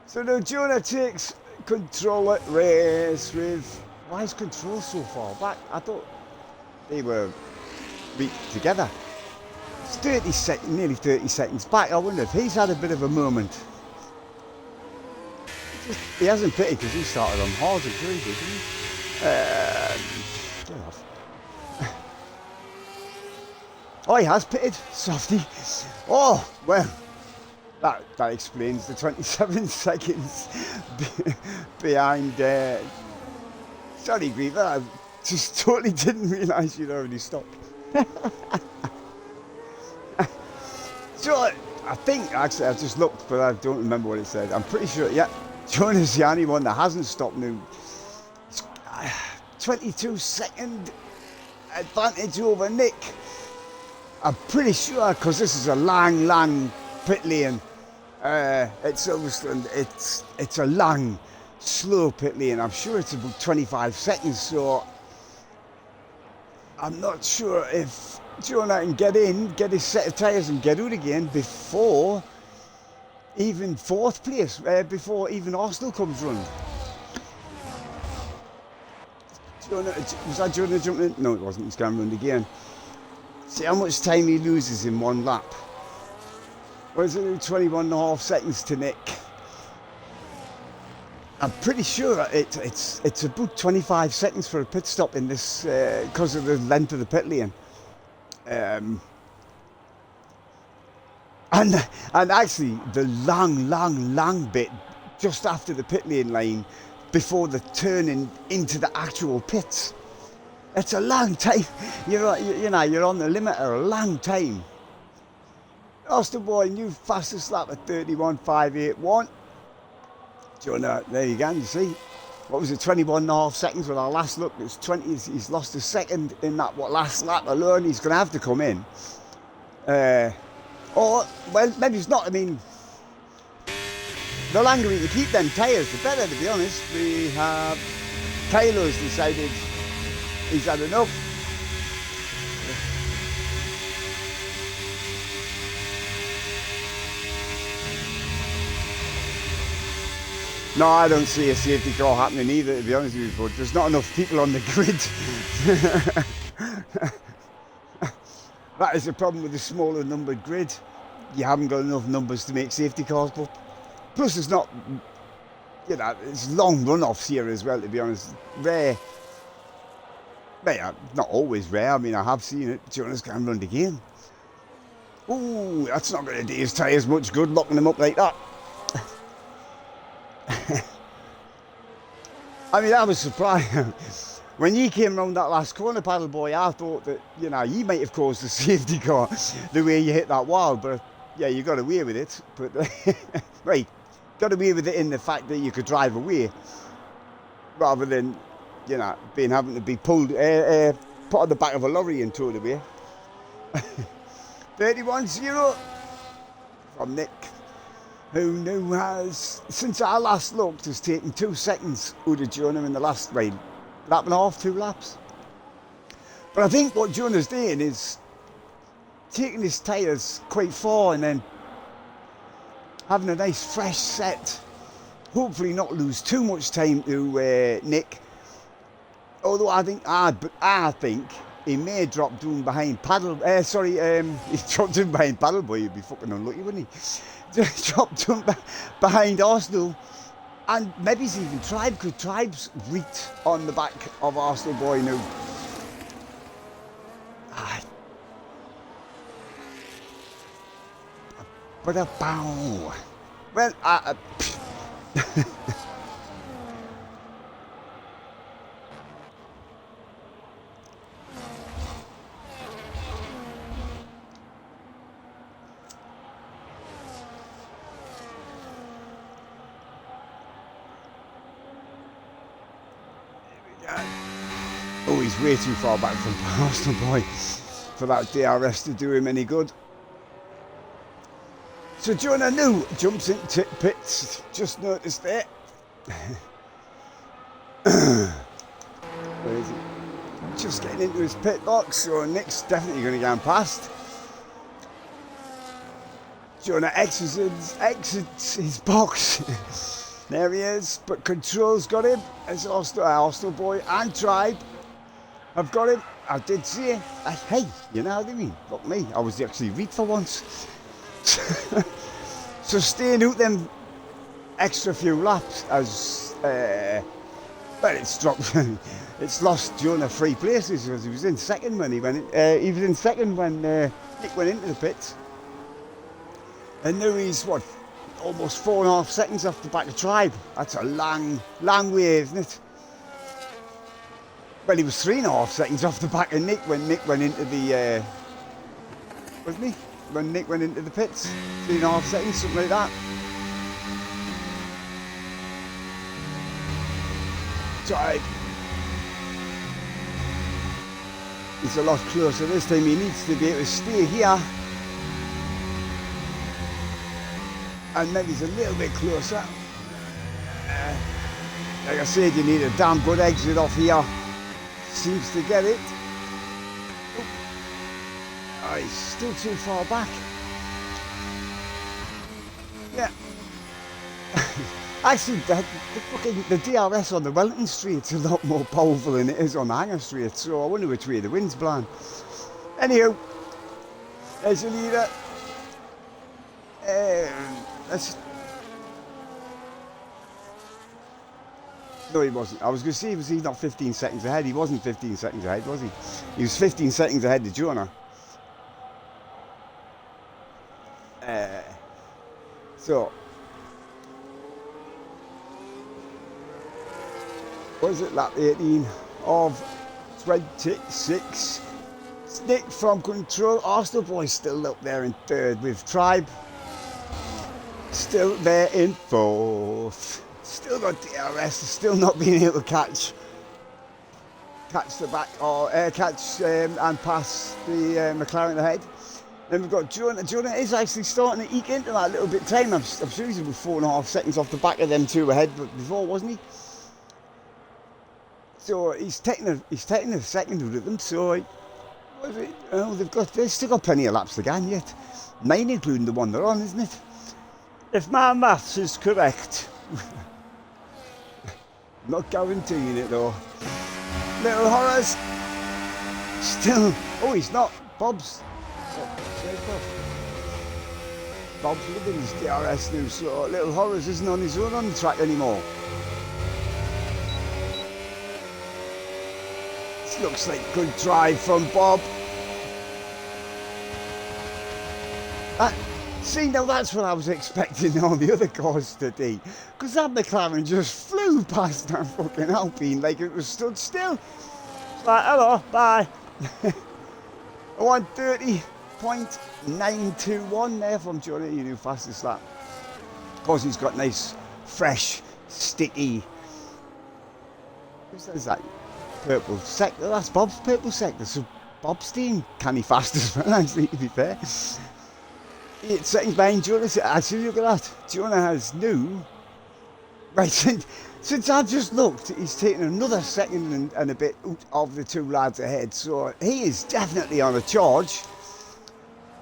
So now Jonah takes control at race with... Why is control so far back? I thought they were together. It's 30 seconds, nearly 30 seconds back. I wonder if he's had a bit of a moment. He hasn't pitted because he started on hard and didn't he? Get off. Oh, he has pitted, softy. Oh, well, that explains the 27 seconds behind. Sorry, Griever, I just totally didn't realise you'd already stopped. So, I think, actually, I just looked, but I don't remember what it said. I'm pretty sure, yeah, Jonah's the only one that hasn't stopped now. 22-second advantage over Nick. I'm pretty sure, because this is a long pit lane at Silverstone. It's a long, slow pit lane. I'm sure it's about 25 seconds, so I'm not sure if Jonah can get in, get his set of tyres and get out again before even fourth place, before even Arsenal comes round. Jonah, was that Jonah jumping in? No, it wasn't. He's going round again. See how much time he loses in one lap. What is it, 21.5 seconds to Nick? I'm pretty sure it's about 25 seconds for a pit stop in this, because of the length of the pit lane. And actually the long bit just after the pit lane line before the turning into the actual pits. It's a long time. You're on the limit of a long time. Austin Boy, new fastest lap at 31.581. Jonah, there you go, you see. What was it, 21.5 seconds with our last look? It's 20, he's lost a second in that last lap alone. He's going to have to come in. Or, well, maybe he's not. I mean, the longer we can keep them tyres, the better, to be honest. We have Kylo's decided he's had enough. No, I don't see a safety car happening either, to be honest with you, but there's not enough people on the grid. That is the problem with the smaller numbered grid. You haven't got enough numbers to make safety cars, but plus it's not, it's long runoffs here as well, to be honest. Rare. Well, not always rare, I mean, I have seen it. Jonah's going to run again. Ooh, that's not going to do his tyres much good, locking them up like that. I mean, I was surprised. When you came round that last corner, Paddle Boy, I thought that, you might have caused the safety car the way you hit that wall, but yeah, you got away with it. But, right, got away with it in the fact that you could drive away rather than, having to be pulled, put on the back of a lorry and towed away. 31-0 from Nick, who now has, since I last looked, has taken 2 seconds out of Jonah in the last lap and a half, 2 laps. But I think what Jonah's doing is taking his tyres quite far and then having a nice fresh set. Hopefully not lose too much time to Nick. Although I think he may drop down behind Paddle. He dropped down behind Paddle Boy. He'd be fucking unlucky, wouldn't he? Dropped down behind Arsenal. And maybe he's even Tribe, because Tribe's reeked on the back of Arsenal Boy now. But a bow. Well, oh, he's way too far back from Arsenal Boy for that DRS to do him any good. So Jonah New jumps into pits, just noticed there. Where is he? Just getting into his pit box, so Nick's definitely going to get him past. Jonah exits his box. There he is, but Control's got him, as Arsenal Boy and Tribe have got him. I did see it. Hey, you know what I mean? Look me, I was actually read for once. So staying out them extra few laps as well, it's dropped. It's lost during the free places because he was in second when he went in. He was in second when Nick went into the pits, and now he's what, almost 4.5 seconds off the back of Tribe. That's a long way, isn't it? Well, he was 3.5 seconds off the back of Nick when Nick went into the wasn't he? When Nick went into the pits, 3.5 seconds, something like that. Tribe. He's a lot closer this time. He needs to be able to stay here. And then he's a little bit closer. Like I said, you need a damn good exit off here. Seems to get it. Oh, he's still too far back. Yeah. Actually, the DRS on the Wellington Street's a lot more powerful than it is on the Hanger Street, so I wonder which way the wind's blowing. Anywho, there's your leader. No, he wasn't. I was going to say, was he not 15 seconds ahead? He wasn't 15 seconds ahead, was he? He was 15 seconds ahead of Jonah. So, was it lap 18 of 26? Nick from Control. Arsenal boys still up there in third with Tribe. Still there in fourth. Still got DRS. Still not being able to catch the back or catch and pass the McLaren ahead. Then we've got Jonah. Jonah is actually starting to eke into that little bit of time. I'm sure he's about 4.5 seconds off the back of them two ahead, but before, wasn't he? So he's taking a second with them. So what is it? Oh, they've still got plenty of laps to go yet. 9 including the one they're on, isn't it? If my maths is correct. Not guaranteeing it though. Little Horrors. Still. Oh, he's not. Bob's. Bob's living his DRS now, so Little Horrors isn't on his own on the track anymore. This looks like good drive from Bob. See, now that's what I was expecting on the other cars today. Because that McLaren just flew past that fucking Alpine like it was stood still. It's like, hello, bye. 130.921 there from Johnny, you knew fastest lap. Of course, he's got nice, fresh, sticky. Who says that? Purple sector. That's Bob's purple sector. So Bob's team canny fast as well, actually, to be fair. 8 seconds behind Jonah. Actually, look at that. Jonah has new. Right, since I've just looked, he's taken another second and a bit out of the two lads ahead. So he is definitely on a charge.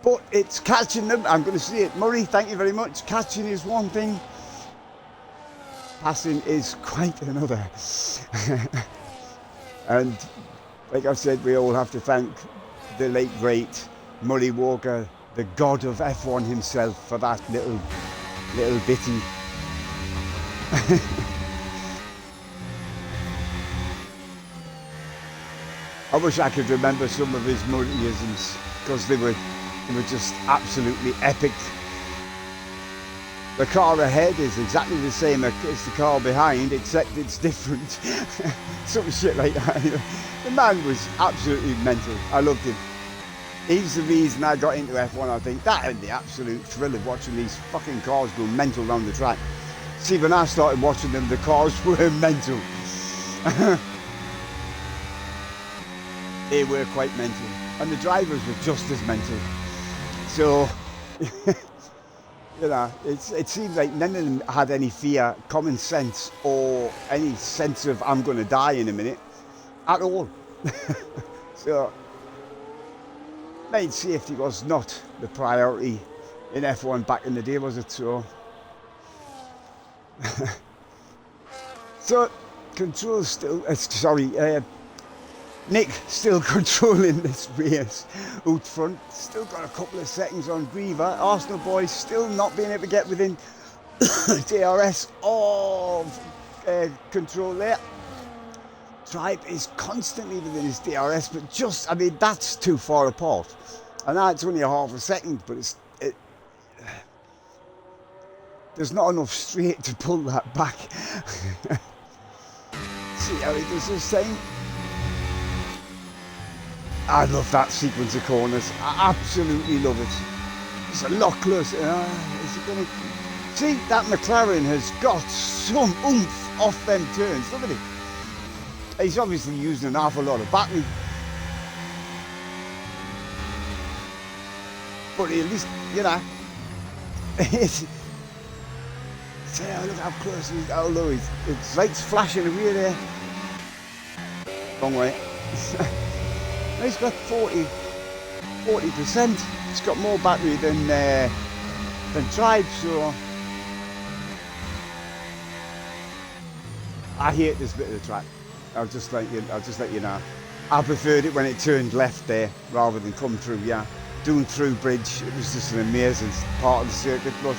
But it's catching them. I'm going to say it. Murray, thank you very much. Catching is one thing. Passing is quite another. And like I've said, we all have to thank the late, great Murray Walker, the god of F1 himself, for that little bitty. I wish I could remember some of his Murrayisms because they were just absolutely epic. The car ahead is exactly the same as the car behind, except it's different. Some shit like that. The man was absolutely mental. I loved him. He's the reason I got into F1, I think. That and the absolute thrill of watching these fucking cars go mental around the track. See, when I started watching them, the cars were mental. They were quite mental. And the drivers were just as mental. So, you know, it seems like none of them had any fear, common sense, or any sense of I'm going to die in a minute at all. So, main safety was not the priority in F1 back in the day, was it? So, so control still. Nick still controlling this race out front. Still got a couple of seconds on Griever. Arsenal boys still not being able to get within DRS of control there. Tribe is constantly within his DRS, but just, I mean, that's too far apart. I know it's only a half a second, but there's not enough straight to pull that back. See how he does this thing? I love that sequence of corners. I absolutely love it. It's a lot closer. Is it gonna... See, that McLaren has got some oomph off them turns. Look at it. He's obviously using an awful lot of battery. But at least, you know, see how, look how close he is. Oh, look, it's lights flashing away there. Wrong way. He's got 40%. He's got more battery than Tribe, so I hate this bit of the track. I'll just let you know. I preferred it when it turned left there rather than come through. Yeah, doing through bridge. It was just an amazing part of the circuit. But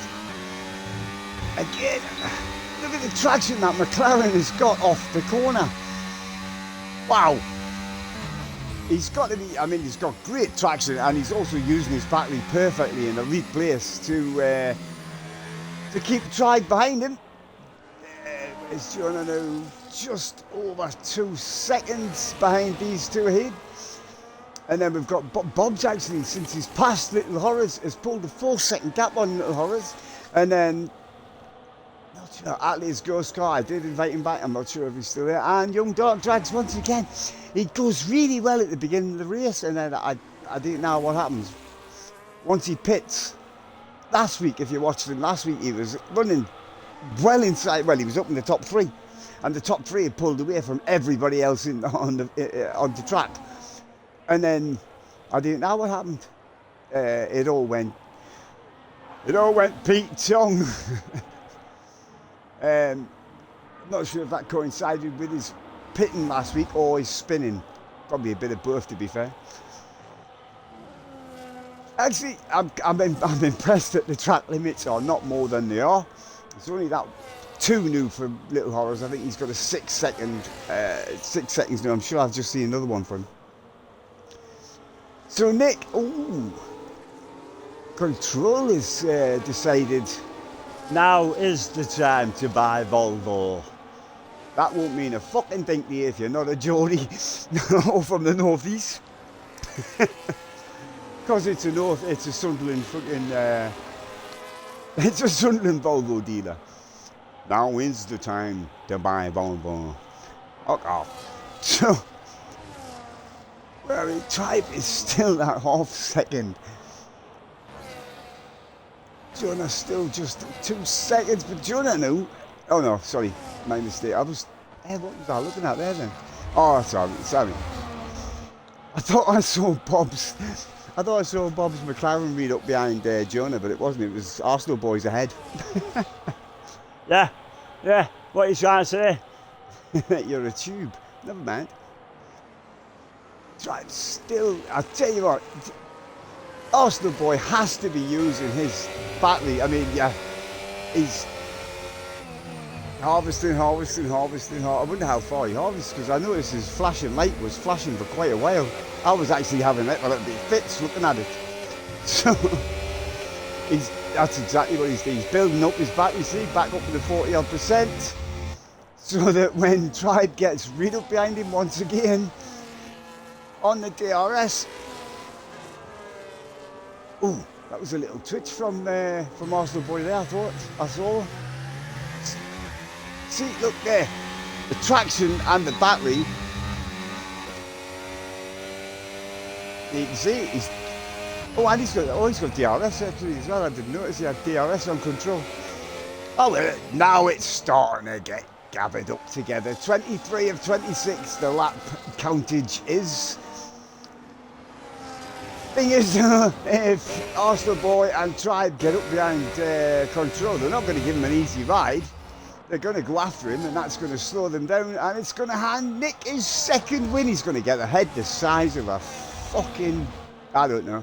again, look at the traction that McLaren has got off the corner. Wow. He's got to be. I mean, he's got great traction, and he's also using his battery perfectly in a weak place to keep Tribe behind him. Is Jonah just over 2 seconds behind these two ahead. And then we've got Bob's actually, since he's passed Little Horrors, has pulled a 4-second gap on Little Horrors. And then, not sure, Atlee's ghost car, I did invite him back, I'm not sure if he's still there. And Young Dark Drags, once again, he goes really well at the beginning of the race, and then I didn't know what happens. Once he pits, last week, if you watched him last week, he was running well inside, well, he was up in the top 3. And the top 3 had pulled away from everybody else on the track. And then I didn't know what happened. It all went Pete Tong. I'm not sure if that coincided with his pitting last week or his spinning. Probably a bit of both, to be fair. Actually, I'm impressed that the track limits are not more than they are. It's only that 2 new for Little Horrors. I think he's got a 6 seconds new. I'm sure I've just seen another one for him. So Nick, Control has decided now is the time to buy Volvo. That won't mean a fucking thing to you if you're not a Geordie or from the northeast. Because it's a Sunderland fucking, it's a Sunderland Volvo dealer. Now is the time to buy Volvo. Fuck off. So, where the Tribe is still that half second. Jonah still just 2 seconds, but Jonah knew. Oh no, sorry, my mistake. What was I looking at there then? Oh, sorry. I thought I saw Bob's McLaren read up behind Jonah, but it wasn't. It was Arsenal boys ahead. Yeah. What are you trying to say? You're a tube. Never mind. Tribe still. I tell you what, Arsenal boy has to be using his battery. I mean, yeah, he's harvesting. I wonder how far he harvests, because I noticed his flashing light was flashing for quite a while. I was actually having a little bit of fits looking at it. So that's exactly what he's doing. He's building up his battery, see, back up to the 40-odd%, so that when Tribe gets right up behind him once again on the DRS. Ooh, that was a little twitch from Arsenal boy there, I saw. See, look there, the traction and the battery. You can see he's got DRS actually as well. I didn't notice he had DRS on Control. Oh well, now it's starting to get gathered up together. 23 of 26 the lap countage is. Thing is, if Arsenal boy and Tribe get up behind Control, they're not going to give him an easy ride. They're going to go after him, and that's going to slow them down, and it's going to hand Nick his second win. He's going to get a head the size of a fucking, I don't know.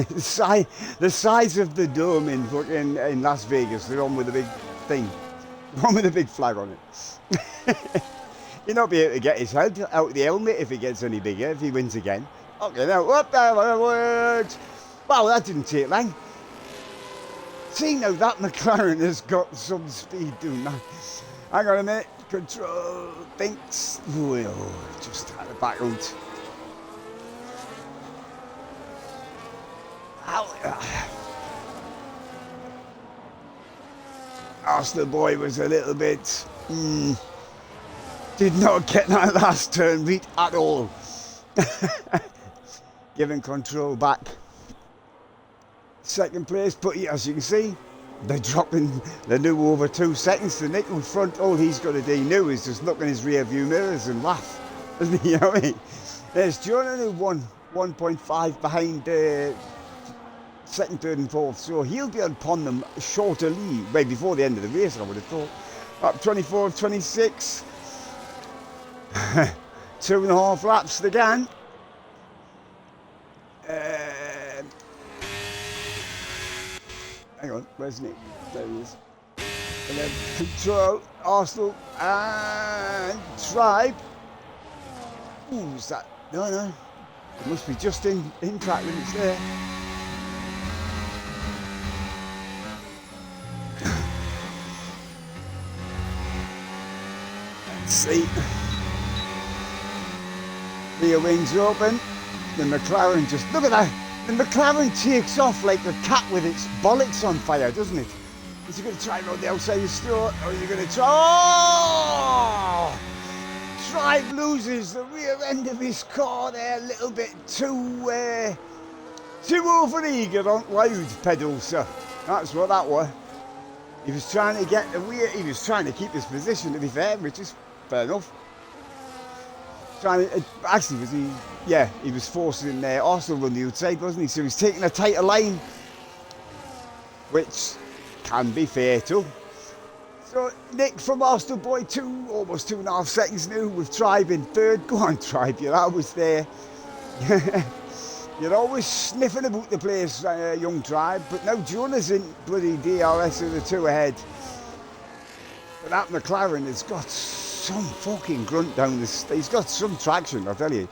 the size of the dome in Las Vegas, the one with the big thing, the one with the big flag on it. He'll not be able to get his head out of the helmet if he gets any bigger, if he wins again. Okay, now, up there, words. Wow, that didn't take long. See, now that McLaren has got some speed, doing that. Hang on a minute. Control, thinks. Oh, just had a back out. Arsenal boy was a little bit. Did not get that last turn beat at all. Giving control back. Second place, but as you can see, they're dropping the new over 2 seconds to Nick in front. All he's got to do now is just look in his rear view mirrors and laugh. Isn't he? You know what I mean? There's Jordan who won 1.5 behind second, third and fourth. So he'll be upon them shorter lead, way before the end of the race, I would have thought. Up 24, 26. 2.5 laps again. Hang on, where's Nick? There he is. And then Control, Arsenal, and Tribe. Ooh, is that? No. It must be just in track limits there. Let's see. Rear wings open. The McLaren just, look at that. The McLaren takes off like a cat with its bollocks on fire, doesn't it? Is he going to try around the outside of the store, or is he going to try? Oh! Tribe loses the rear end of his car there, a little bit too over-eager on loud pedals, sir. That's what that was. He was trying to get the rear, he was trying to keep his position, to be fair, which is fair enough. Actually, was he? Yeah, he was forcing Arsenal on the outside, wasn't he? So he's taking a tighter line, which can be fatal. So Nick from Arsenal boy, almost 2.5 seconds now with Tribe in third. Go on, Tribe, you're always there. You're always sniffing about the place, young Tribe. But now Jonah's in bloody DRS of the 2 ahead. But that McLaren has got some fucking grunt down this. He's got some traction, I'll tell you.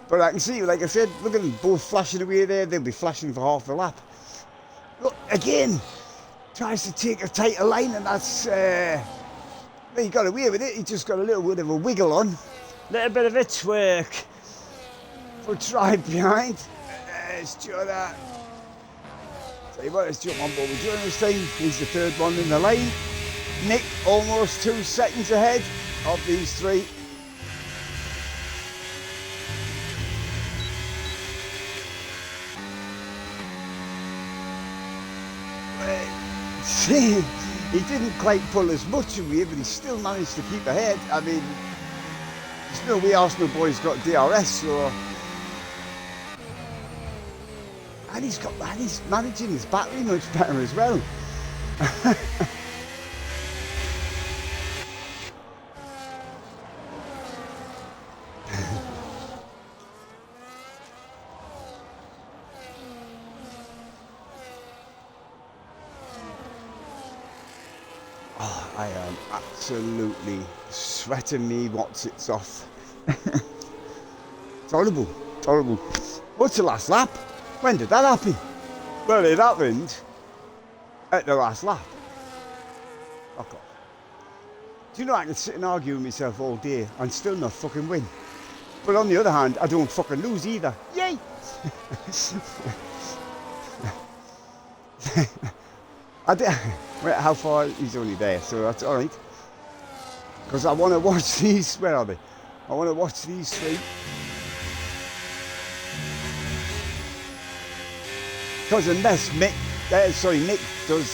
But I can see, like I said, look at them both flashing away there. They'll be flashing for half the lap. Look, again, tries to take a tighter line, and that's... he got away with it. He just got a little bit of a wiggle on. Little bit of a twerk. For Tribe behind. There's Jonah. Tell you what, let's jump on board with Jonah this time. He's the third one in the line. Nick almost 2 seconds ahead of these three. See, he didn't quite pull as much away, but he still managed to keep ahead. I mean, there's no way Arsenal boys got DRS, so... And he's managing his battery much better as well. Oh, I am absolutely sweating me what's it's off. It's horrible, it's horrible. What's the last lap? When did that happen? Well, it happened at the last lap. Fuck off. Do you know I can sit and argue with myself all day and still not fucking win? But on the other hand, I don't fucking lose either. Yay! Wait, how far? He's only there, so that's alright. Because I want to watch these. Where are they? I want to watch these three. Because unless Nick does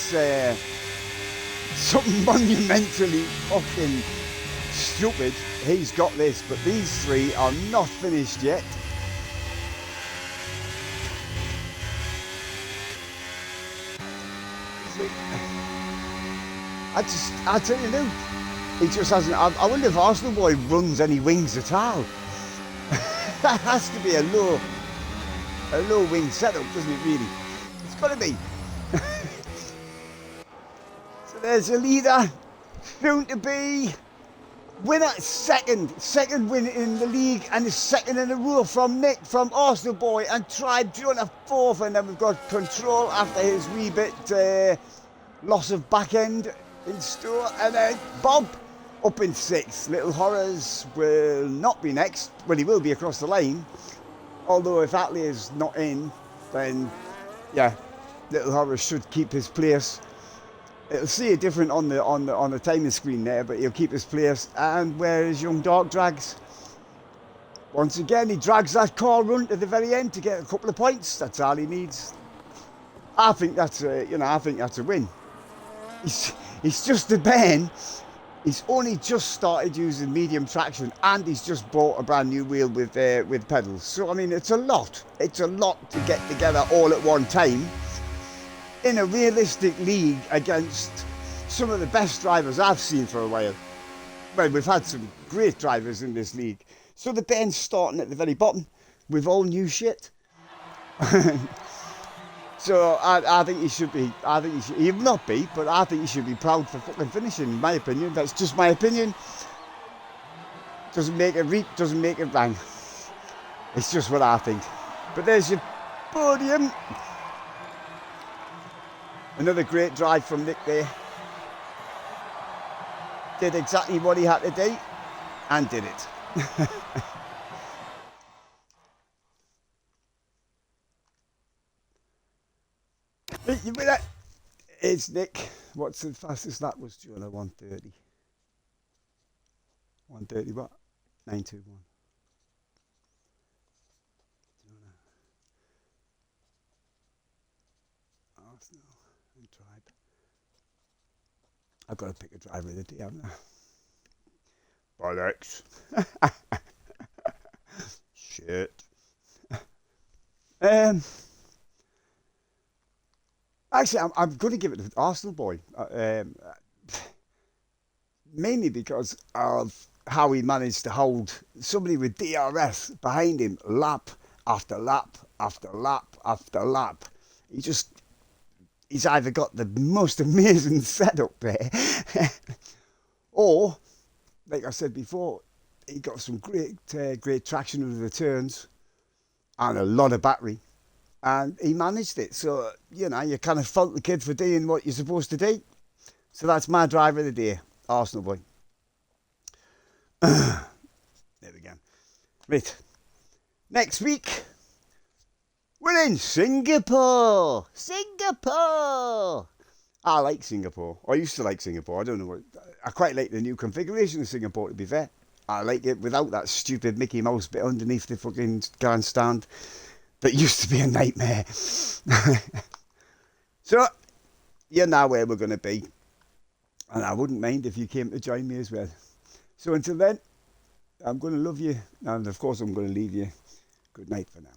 something monumentally fucking stupid, he's got this. But these three are not finished yet. I tell you now, he just hasn't. I wonder if Arsenal boy runs any wings at all. That has to be a a low wing setup, doesn't it really? It's got to be. So there's a leader, soon to be winner, second win in the league, and the second in a row from Nick from Arsenal Boy, and Tribe doing a fourth, and then we've got Control after his wee bit loss of back end in store, and then Bob up in sixth. Little Horrors will not be next. Well, he will be across the lane, although if Atley is not in, then yeah, Little Horrors should keep his place. It'll see it different on the timing screen there, but he'll keep his place. And where is Young Dark Drags? Once again, he drags that car run to the very end to get a couple of points. That's all he needs. I think that's a win. He's just a Ben. He's only just started using medium traction, and he's just bought a brand new wheel with pedals. So I mean, it's a lot. It's a lot to get together all at one time in a realistic league against some of the best drivers I've seen for a while. Well, we've had some great drivers in this league. So the Ben's starting at the very bottom with all new shit. So I think he should be. He will not be, but I think he should be proud for fucking finishing. In my opinion, that's just my opinion. Doesn't make it reap, doesn't make it rang. It's just what I think. But there's your podium. Another great drive from Nick there. Did exactly what he had to do, and did it. You with that? It's Nick. What's the fastest lap was during a 1:30? 1:30 what? 9:21. Arsenal and Tribe. I've got to pick a driver of the day, haven't I? Bollocks. Shit. Actually, I'm going to give it to Arsenal Boy. Mainly because of how he managed to hold somebody with DRS behind him lap after lap after lap after lap. He's either got the most amazing setup there, or, like I said before, he got some great traction under the turns and a lot of battery. And he managed it. So, you kind of fault the kid for doing what you're supposed to do. So that's my driver of the day, Arsenal Boy. There we go. Right. Next week, we're in Singapore. Singapore. I like Singapore. I used to like Singapore. I don't know what. I quite like the new configuration of Singapore, to be fair. I like it without that stupid Mickey Mouse bit underneath the fucking grandstand. That used to be a nightmare. So, you know where we're going to be. And I wouldn't mind if you came to join me as well. So until then, I'm going to love you. And of course, I'm going to leave you. Good night for now.